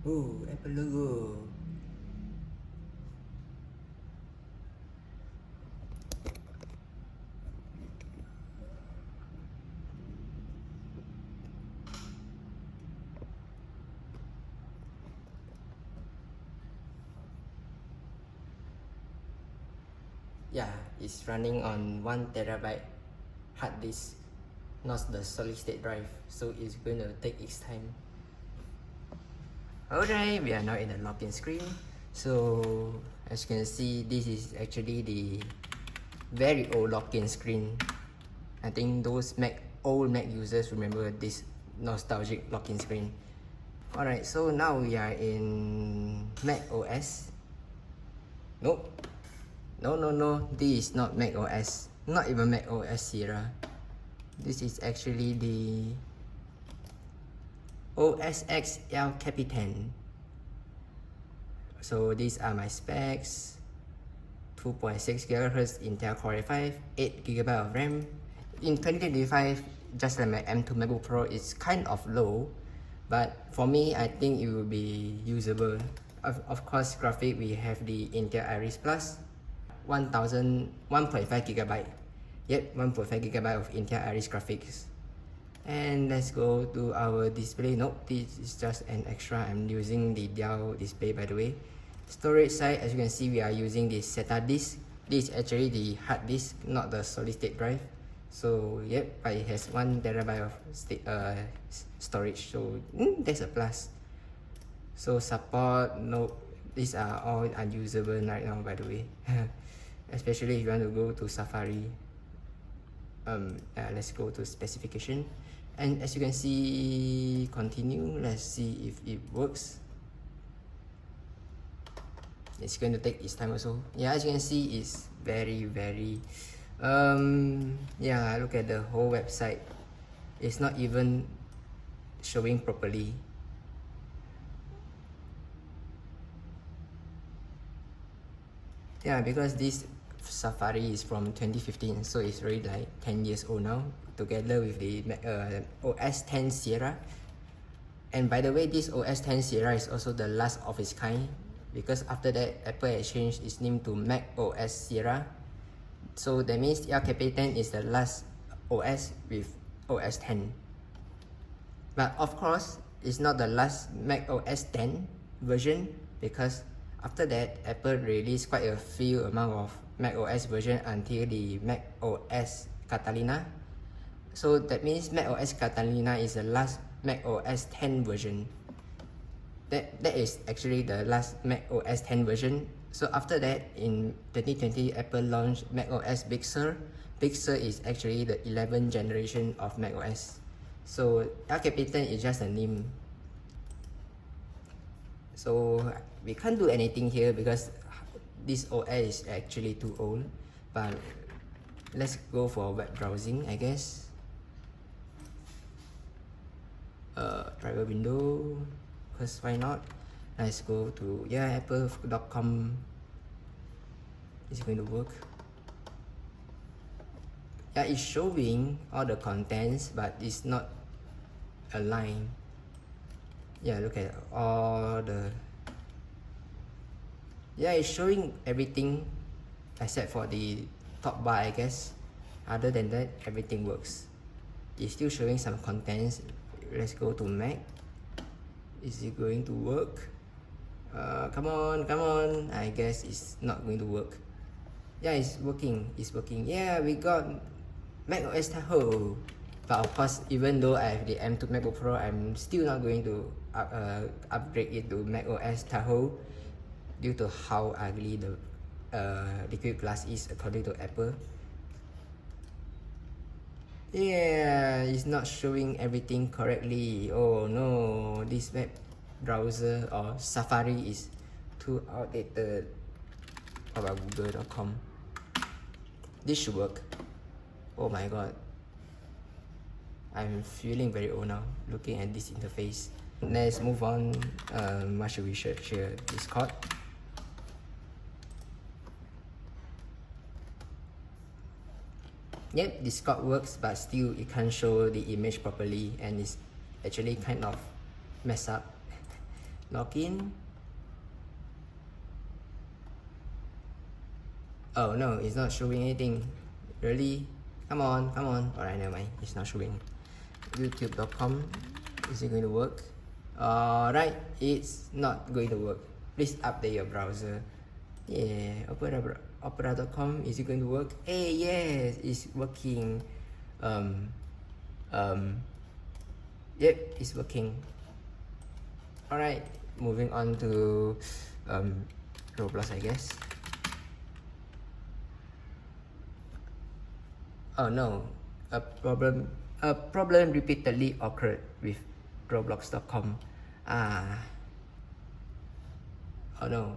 Oh, Apple logo. Yeah, it's running on 1 TB hard disk, not the solid state drive, so it's going to take its time. Alright, we are now in the login screen. So as you can see, this is actually the very old login screen. I think those old Mac users remember this nostalgic login screen. Alright, so now we are in MacOS. Nope. No, this is not macOS. Not even macOS Sierra. This is actually the OS X El Capitan. So these are my specs. 2.6 GHz Intel Core i5, 8 GB of RAM. In 2025, just like my M2 MacBook Pro, it's kind of low, but for me, I think it will be usable. Of course, graphic, we have the Intel Iris Plus, 1.5 GB. Yep, 1.5 GB of Intel Iris graphics. And let's go to our display. Nope, this is just an extra. I'm using the Dell display, by the way. Storage side, as you can see, we are using the SATA disk. This is actually the hard disk, not the solid state drive. So yep, but it has 1 TB of storage. So that's a plus. So support, no, these are all unusable right now, by the way. Especially if you want to go to Safari. Let's go to specification, and as you can see, continue. Let's see if it works. It's going to take its time also. Yeah, as you can see, it's very yeah, look at the whole website. It's not even showing properly. Yeah, because this Safari is from 2015, so it's already like 10 years old now, together with the OS X Sierra. And by the way, this OS X Sierra is also the last of its kind, because after that, Apple has changed its name to macOS Sierra. So that means El Capitan is the last OS with OS X. But of course, it's not the last macOS X version, because after that, Apple released quite a few amount of macOS version until the macOS Catalina. So that means macOS Catalina is the last macOS X version. That is actually the last macOS X version. So after that, in 2020, Apple launched macOS Big Sur. Big Sur is actually the 11th generation of macOS. So El Capitan is just a name. So we can't do anything here because this OS is actually too old. But let's go for web browsing, I guess. Driver window, because why not? Let's go to apple.com. Is it going to work? Yeah, it's showing all the contents, but it's not aligned. Yeah, look at all the... Yeah, it's showing everything except for the top bar, I guess. Other than that, everything works. It's still showing some contents. Let's go to Mac. Is it going to work? Come on. I guess it's not going to work. Yeah, it's working. Yeah, we got macOS Tahoe. But of course, even though I have the M2 MacBook Pro, I'm still not going to upgrade it to macOS Tahoe due to how ugly the liquid glass is according to Apple. Yeah, it's not showing everything correctly. Oh no, this web browser or Safari is too outdated. How about google.com? This should work. Oh my god, I'm feeling very old now looking at this interface. Let's move on. What should we search here? Discord. Yep, Discord works, but still it can't show the image properly, and it's actually kind of messed up. Login. Oh no, it's not showing anything. Really? Come on, come on. Alright, never mind. It's not showing. YouTube.com. Is it going to work? Alright, it's not going to work. Please update your browser. Yeah, Opera.com. Is it going to work? Hey, yes, it's working. Yep, it's working. Alright, moving on to Roblox, I guess. Oh no, a problem repeatedly occurred with Roblox.com. Oh no,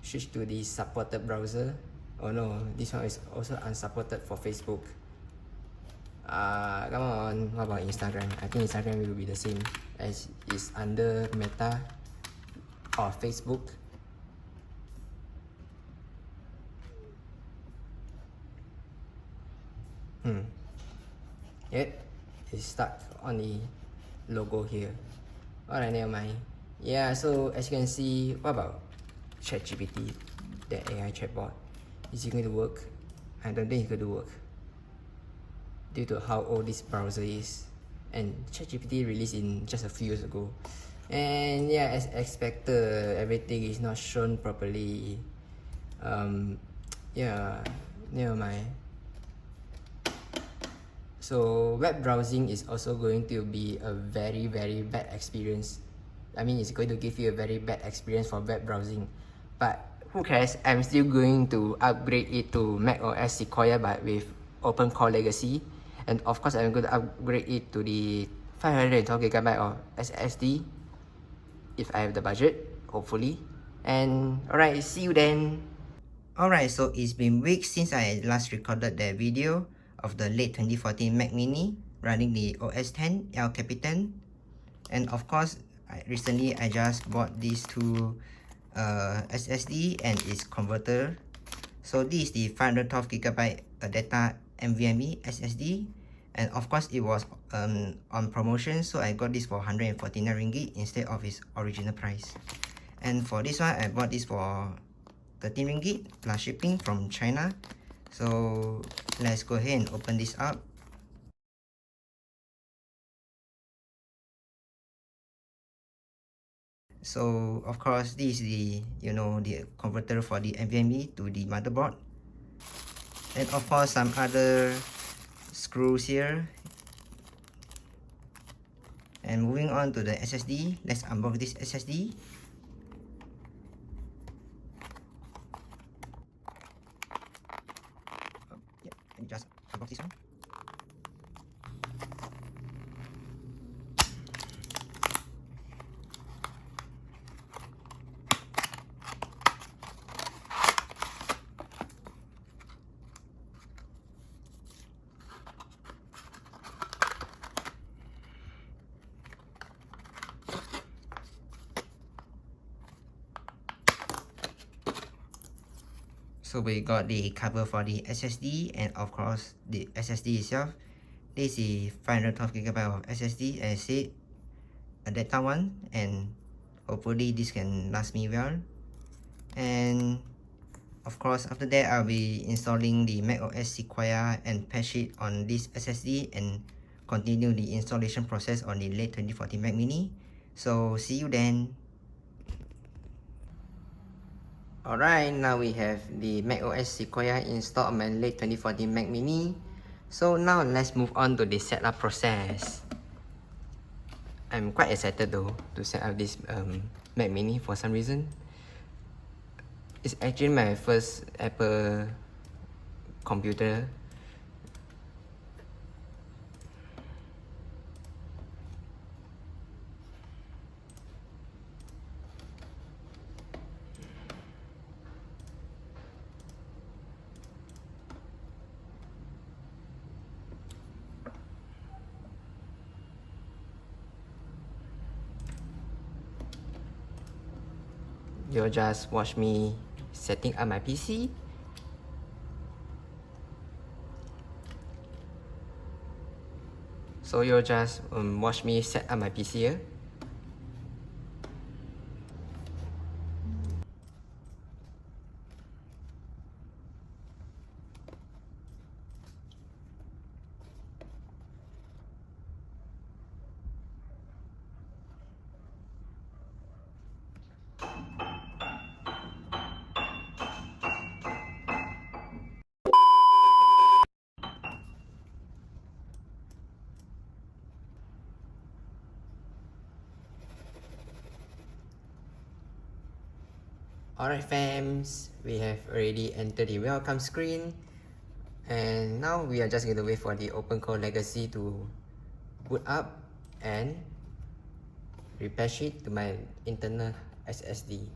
switch to the supported browser. Oh no, this one is also unsupported for Facebook. Come on, what about Instagram? I think Instagram will be the same as is under Meta or Facebook. Yep, it's stuck on the logo here. Alright, never mind. Yeah, so as you can see, what about ChatGPT, the AI chatbot? Is it going to work? I don't think it's going to work due to how old this browser is. And ChatGPT released in just a few years ago. And yeah, as expected, everything is not shown properly. Yeah, never mind. So web browsing is also going to be a very bad experience. I mean, it's going to give you a very bad experience for web browsing. But who cares? I'm still going to upgrade it to macOS Sequoia but with Open Core Legacy. And of course, I'm going to upgrade it to the 512GB of SSD if I have the budget, hopefully. And alright, see you then. Alright, so it's been weeks since I last recorded the video of the late 2014 Mac Mini running the OS X El Capitan. And of course, recently I just bought these two SSD and its converter. So this is the 512GB data NVMe SSD, and of course it was on promotion, so I got this for 149 ringgit instead of its original price. And for this one, I bought this for 13 ringgit plus shipping from China. So let's go ahead and open this up. So of course this is the the converter for the NVMe to the motherboard, and of course some other screws here. And moving on to the SSD, let's unbox this SSD. Let me just unbox this one. So we got the cover for the SSD and of course the SSD itself. This is 512GB of SSD as I said, a data one, and hopefully this can last me well. And of course after that I'll be installing the macOS Sequoia and patch it on this SSD and continue the installation process on the late 2014 Mac Mini. So see you then. Alright, now we have the macOS Sequoia installed on my late 2014 Mac Mini. So now let's move on to the setup process. I'm quite excited though to set up this Mac Mini for some reason. It's actually my first Apple computer. You'll just watch me setting up my PC. So you'll just watch me set up my PC here. Alright fams, we have already entered the welcome screen, and now we are just going to wait for the OpenCore Legacy to boot up and repatch it to my internal SSD.